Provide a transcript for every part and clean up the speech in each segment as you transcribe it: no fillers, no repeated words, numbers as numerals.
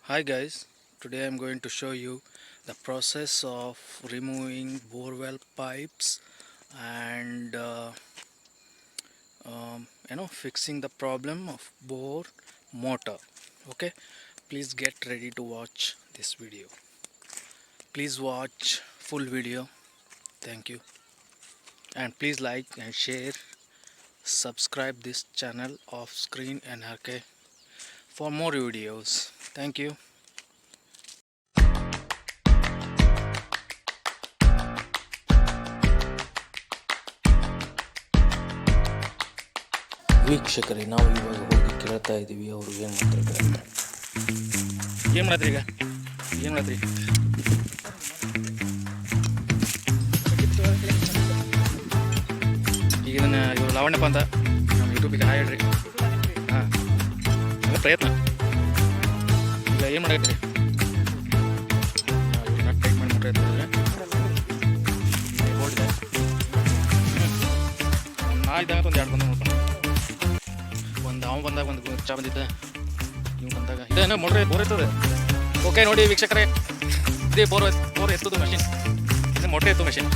Hi guys, today I am going to show you the process of removing borewell pipes and fixing the problem of bore motor. Okay, please get ready to watch this video. Please watch full video. Thank you, and please like and share. Subscribe this channel off screen NRK for more videos. Thank you. ವೀಕ್ಷಕರೇ, ನಾವು ಇವಾಗ ಹೋಗಿ ಕೇಳ್ತಾ ಇದ್ದೀವಿ ಅವರು ಏನು ಮಾಡ್ತಾರೆ. ಏನು ಮಾಡತ್ರಿ ಈಗ ಇದನ್ನು ಇವರು ಲಾವಣ್ಯಪ್ಪ ಅಂತ ನಮ್ಮ ಯೂಟ್ಯೂಬಿಗೆ ಹಾಯ್ ಹೇಳ್ರಿ. ಹಾಂ, ಅದೇ ಪ್ರಯತ್ನ. ಈಗ ಏನು ಮಾಡತ್ರಿ, ಟೈಟ್ ಮಾಡಿ ಪ್ರಯತ್ನ ಹೋಗಿದೆ. ನಾ ಇದ್ದಾಗ ಒಂದು 2 ಬಂದು ನೋಡ್ಕೊಂಡು ಅವ ಬಂದಾಗ ಒಂದು ಚಾ ಬಂದಿದ್ದೆ, ನೀವು ಬಂದಾಗ ಇದೇನೋ ಬೋರ್ ಇರ್ತದೆ. ಓಕೆ ನೋಡಿ ವೀಕ್ಷಕರೇ, ಇದೇ ಬೋರ್ ಎತ್ತೋದು ಮಷಿನ್, ಇದು ಮೋಟ್ರ್ ಎತ್ತೋ ಮಷಿನ್.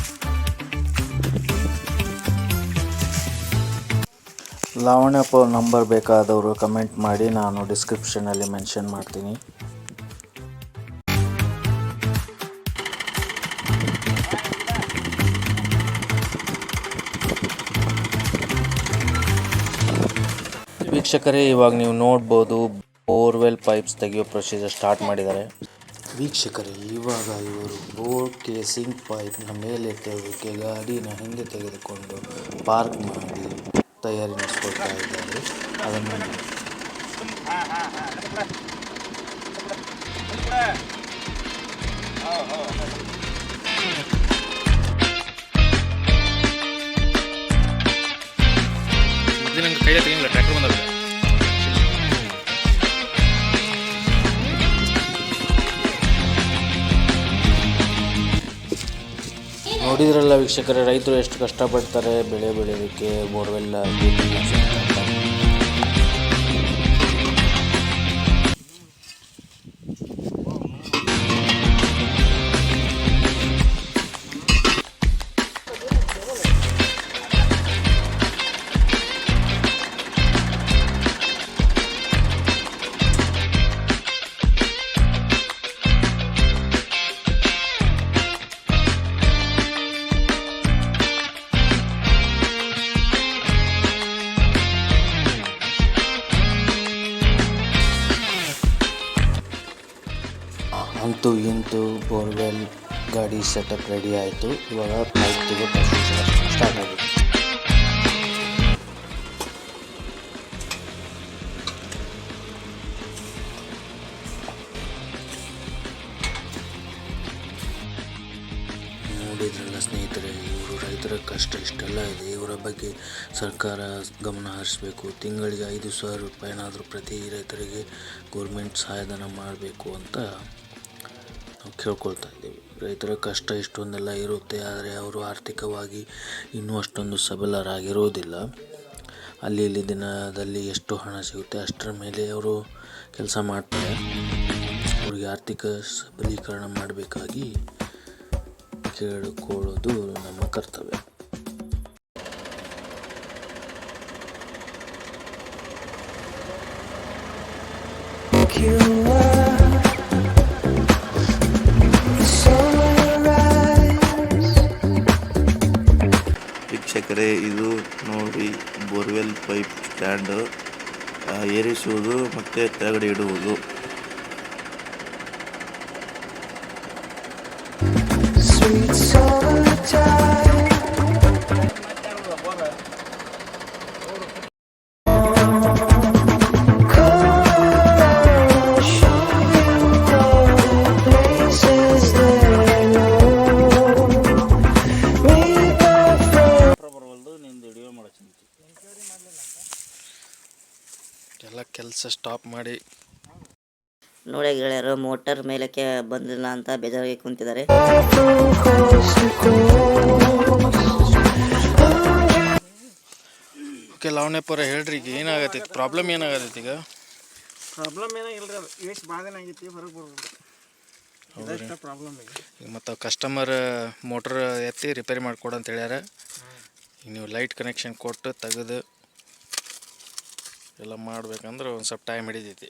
ಲಾವಣ್ಯಪ್ಪ ನಂಬರ್ ಬೇಕಾದವರು ಕಮೆಂಟ್ ಮಾಡಿ, ನಾನು ಡಿಸ್ಕ್ರಿಪ್ಷನಲ್ಲಿ ಮೆನ್ಷನ್ ಮಾಡ್ತೀನಿ. ವೀಕ್ಷಕರೇ, ಇವಾಗ ನೀವು ನೋಡ್ಬೋದು ಬೋರ್ವೆಲ್ ಪೈಪ್ಸ್ ತೆಗೆಯೋ ಪ್ರೊಸೀಜರ್ ಸ್ಟಾರ್ಟ್ ಮಾಡಿದ್ದಾರೆ. ವೀಕ್ಷಕರೇ, ಇವಾಗ ಇವರು ಬೋರ್ ಕೇಸಿಂಗ್ ಪೈಪ್ನ ಮೇಲೆ ತೆಗೆಯೋಕ್ಕೆ ಗಾಡಿನ ಹಿಂದೆ ತೆಗೆದುಕೊಂಡು ಪಾರ್ಕ್ ಮಾಡಿ ತಯಾರಿ ನಡೆಸ್ಕೊಳ್ತಾ ಇದ್ದಾರೆ. ಅದನ್ನು ನಂಗೆ ಕೈಯಲ್ಲಿ ತೆಗಿಲ್ಲ, ಟ್ರ್ಯಾಕ್ಟರ್ ಬಂದಾಗ ನೋಡಿದ್ರಲ್ಲ ವೀಕ್ಷಕರೇ, ರೈತರು ಎಷ್ಟು ಕಷ್ಟಪಡ್ತಾರೆ ಬೆಳೆ ಬೆಳೆಯೋದಕ್ಕೆ ಬೋರ್ವೆಲ್. ಅಂತೂ ಇಂತೂ ಬೋರ್ವೆಲ್ ಗಾಡಿ ಸೆಟಪ್ ರೆಡಿ ಆಯಿತು. ಇವಾಗ ಪೈಪ್ ತೆಗೆಯೋ ಪ್ರೊಸೀಜರ್ ಸ್ಟಾರ್ಟ್ ಆಗಿದೆ. ನೋಡಿದ್ರಲ್ಲ ಸ್ನೇಹಿತರೆ, ಇವರು ರೈತರ ಕಷ್ಟ ಇಷ್ಟೆಲ್ಲ ಇದೆ. ಇವರ ಬಗ್ಗೆ ಸರ್ಕಾರ ಗಮನ ಹರಿಸಬೇಕು. ತಿಂಗಳಿಗೆ 5,000 ರೂಪಾಯಿನಾದರೂ ಪ್ರತಿ ರೈತರಿಗೆ ಗೌರ್ಮೆಂಟ್ ಸಹಾಯಧನ ಮಾಡಬೇಕು ಅಂತ ನಾವು ಕೇಳ್ಕೊಳ್ತಾ ಇದ್ದೀವಿ. ರೈತರ ಕಷ್ಟ ಇಷ್ಟೊಂದೆಲ್ಲ ಇರುತ್ತೆ, ಆದರೆ ಅವರು ಆರ್ಥಿಕವಾಗಿ ಇನ್ನೂ ಅಷ್ಟೊಂದು ಸಬಲರಾಗಿರೋದಿಲ್ಲ. ಅಲ್ಲಿ ಇಲ್ಲಿ ದಿನದಲ್ಲಿ ಎಷ್ಟು ಹಣ ಸಿಗುತ್ತೆ ಅಷ್ಟರ ಮೇಲೆ ಅವರು ಕೆಲಸ ಮಾಡ್ತಾರೆ. ಅವರಿಗೆ ಆರ್ಥಿಕ ಸಬಲೀಕರಣ ಮಾಡಬೇಕಾಗಿ ಕೇಳಿಕೊಳ್ಳೋದು ನಮ್ಮ ಕರ್ತವ್ಯ. ವೀಕ್ಷಕರೇ, ಇದು ನೋಡಿ ಬೋರ್ವೆಲ್ ಪೈಪ್ ಸ್ಟ್ಯಾಂಡ್ ಏರಿಸುವುದು ಮತ್ತು ಕೆಳಗಡೆ ಇಡುವುದು. ಎಲ್ಲ ಕೆಲಸ ಸ್ಟಾಪ್ ಮಾಡಿ ನೋಡಿ ಗೆಳೆಯರು, ಮೋಟರ್ ಮೇಲಕ್ಕೆ ಬಂದಿಲ್ಲ ಅಂತ ಬೇಜಾರಾಗಿ ಕುಂತಿದ್ದಾರೆ. ಓಕೆ ಲಾವಣ್ಯಪ್ಪರ ಹೇಳ್ರಿ, ಈಗ ಏನಾಗತ್ತೈತಿ ಪ್ರಾಬ್ಲಮ್? ಏನಾಗತ್ತೈತಿ ಈಗ ಪ್ರಾಬ್ಲಮ್ ಏನೋ ಇಲ್ರಿ ಅದು ಎಷ್ಟು ಭಾಳ ದಿನ ಆಗೈತಿ ಹೊರಗೆ ಬರ್ಬೋದು ಇದಷ್ಟ ಪ್ರಾಬ್ಲಮ್ ಈಗ ಮತ್ತು ಕಸ್ಟಮರ್ ಮೋಟ್ರ್ ಎತ್ತಿ ರಿಪೇರಿ ಮಾಡಿಕೊಡು ಅಂತ ಹೇಳ್ಯಾರ. ಈಗ ನೀವು ಲೈಟ್ ಕನೆಕ್ಷನ್ ಕೊಟ್ಟು ತೆಗೆದು ಎಲ್ಲ ಮಾಡ್ಬೇಕಂದ್ರೆ ಒಂದು ಸ್ವಲ್ಪ ಟೈಮ್ ಹಿಡಿತೈತಿ.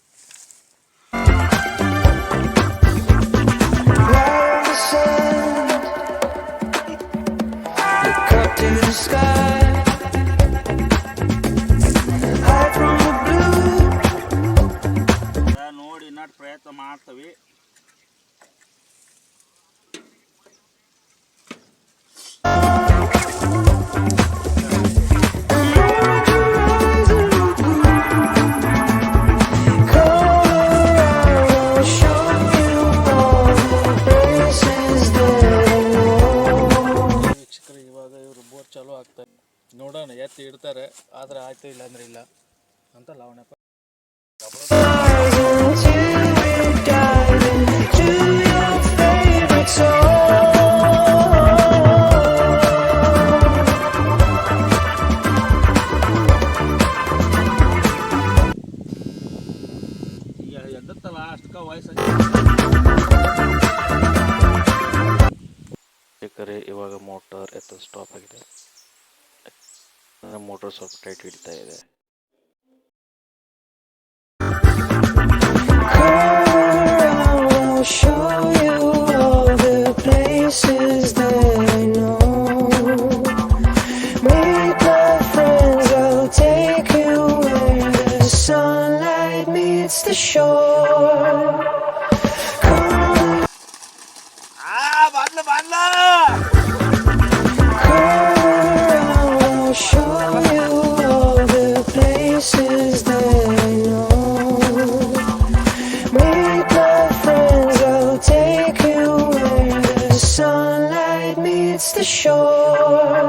ನೋಡಿ ನಟ್ ಪ್ರಯತ್ನ ಮಾಡ್ತೀವಿ. ವೀಕ್ಷಕರು ಇವಾಗ ಇವರು ಬೋರ್ ಚಾಲೂ ಆಗ್ತಾರೆ, ನೋಡೋಣ ಎತ್ತಿ ಇಡ್ತಾರೆ, ಆದ್ರೆ ಆಯ್ತು ಇಲ್ಲ ಅಂದ್ರೆ ಇಲ್ಲ ಅಂತ ಲಾವಣಪ್ಪ. ಎದ್ದತ್ತಲ್ಲ ಅಷ್ಟಕ್ಕೆ ವಯಸ್ಸು ವೀಕ್ಷಕರೇ ಇವಾಗ ಮೋಟರ್ ಎತ್ತ ಸ್ಟಾಪ್ ಆಗಿದೆ. ಮೋಟರ್ ಸ್ವಲ್ಪ ಟೈಟ್ ಹಿಡಿತಾ ಇದೆ. Show you all the places that I know. Meet my friends, I'll take you where the sunlight meets the shore. I'll show you all the places that I know. Meet my friends, I'll take you where the sunlight meets the shore.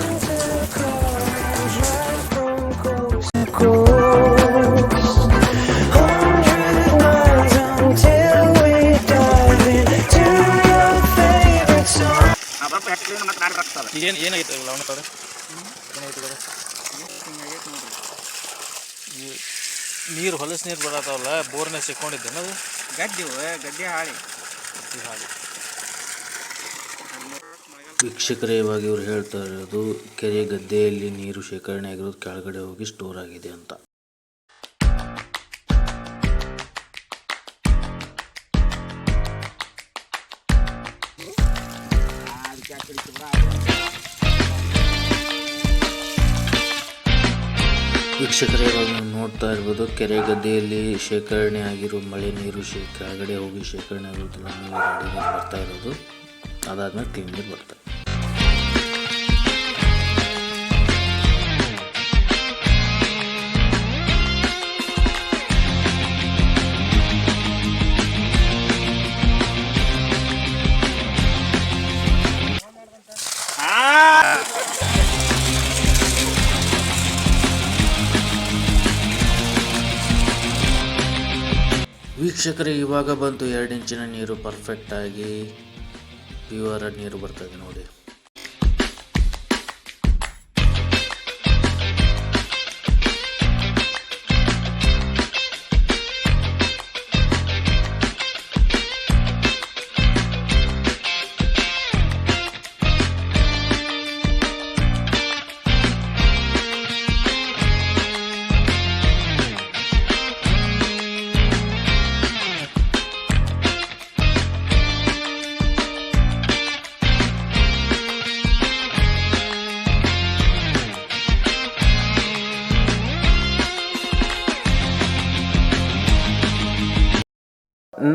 Winter cars right from coast to coast. 100 miles until we dive into your favorite song. ಏನಾಗೈತೆ ಲಾವಣಪ್ಪ? ಏನಾಗೈತೆ ನೀರು ಹೊಲಸು ನೀರು ಬರತ್ತವಲ್ಲ, ಬೋರ್ನ ಸಿಕ್ಕೊಂಡಿದ್ದೇನೆ ಅದು ಗಡ್ಡೆ ಹಾಳಿ ವೀಕ್ಷಕರೇ ಇವಾಗ ಇವ್ರು ಹೇಳ್ತಾ ಇರೋದು ಕೆರೆ ಗದ್ದೆಯಲ್ಲಿ ನೀರು ಶೇಖರಣೆ ಆಗಿರೋದು ಕೆಳಗಡೆ ಹೋಗಿ ಸ್ಟೋರ್ ಆಗಿದೆ ಅಂತ. ವೀಕ್ಷಕರೇ ಇವಾಗ ನೀವು ನೋಡ್ತಾ ಇರ್ಬೋದು ಕೆರೆ ಗದ್ದೆಯಲ್ಲಿ ಶೇಖರಣೆ ಆಗಿರೋ ಮಳೆ ನೀರು ಕೆಳಗಡೆ ಹೋಗಿ ಶೇಖರಣೆ ಆಗೋದಿಲ್ಲ, ನೀರು ಅಡಿ ನೀರು ಬರ್ತಾ ಇರೋದು. ಅದಾದ್ಮೇಲೆ ಕ್ಲೀನ್ ನೀರು ಬರ್ತಾ ಇದೆ. ವೀಕ್ಷಕರೇ ಇವಾಗ ಬಂತು 2 ಇಂಚಿನ ನೀರು, ಪರ್ಫೆಕ್ಟಾಗಿ ಪ್ಯೂರ್ ನೀರು ಬರ್ತದೆ ನೋಡಿ.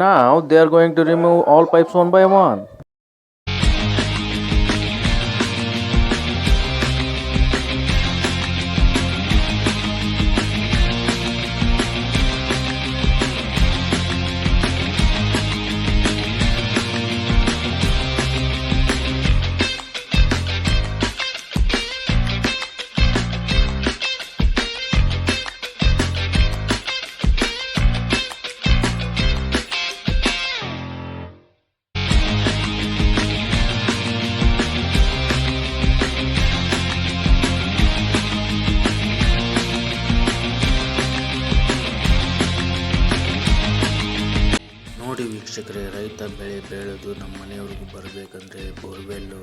Now they are going to remove all pipes one by one. ಬೆಳೆ ಬೆಳೆದು ನಮ್ಮ ಮನೆಯವ್ರಿಗೂ ಬರಬೇಕಂದ್ರೆ ಬೋರ್ವೆಲ್ಲು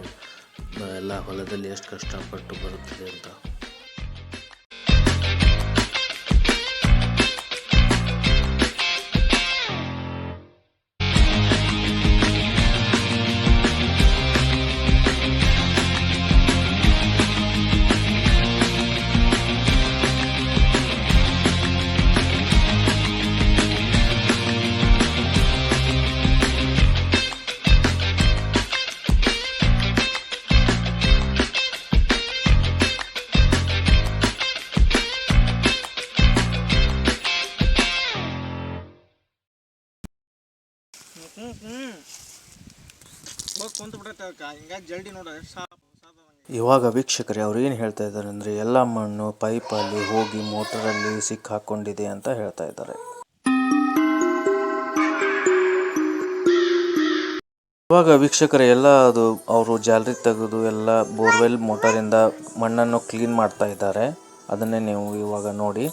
ಎಲ್ಲ ಹೊಲದಲ್ಲಿ ಎಷ್ಟು ಕಷ್ಟಪಟ್ಟು ಬರುತ್ತದೆ ಅಂತ. ಹೋಗಿ ಕುಂತು ಬಿಡತ್ತೆ ಹಿಂಗಾಗಿ ಜಲ್ದಿ ನೋಡ ಇವಾಗ ವೀಕ್ಷಕರೇ ಅವ್ರು ಏನು ಹೇಳ್ತಾ ಇದ್ದಾರೆ ಅಂದರೆ ಎಲ್ಲ ಮಣ್ಣು ಪೈಪಲ್ಲಿ ಹೋಗಿ ಮೋಟರಲ್ಲಿ ಸಿಕ್ಕಾಕೊಂಡಿದೆ ಅಂತ ಹೇಳ್ತಾ ಇದ್ದಾರೆ. ಇವಾಗ ವೀಕ್ಷಕರೇ ಎಲ್ಲ ಅದು ಅವರು ಜಾಲರಿ ತೆಗೆದು ಎಲ್ಲ ಬೋರ್ವೆಲ್ ಮೋಟರಿಂದ ಮಣ್ಣನ್ನು ಕ್ಲೀನ್ ಮಾಡ್ತಾ ಇದ್ದಾರೆ. ಅದನ್ನೇ ನೀವು ಇವಾಗ ನೋಡಿ.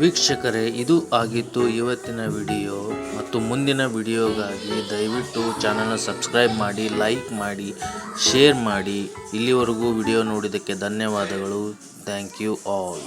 ವೀಕ್ಷಕರೇ ಇದು ಆಗಿತ್ತು ಇವತ್ತಿನ ವಿಡಿಯೋ. ಮತ್ತು ಮುಂದಿನ ವಿಡಿಯೋಗಾಗಿ ದಯವಿಟ್ಟು ಚಾನಲ್ನ ಸಬ್ಸ್ಕ್ರೈಬ್ ಮಾಡಿ, ಲೈಕ್ ಮಾಡಿ, ಶೇರ್ ಮಾಡಿ. ಇಲ್ಲಿವರೆಗೂ ವಿಡಿಯೋ ನೋಡಿದ್ದಕ್ಕೆ ಧನ್ಯವಾದಗಳು. Thank you all.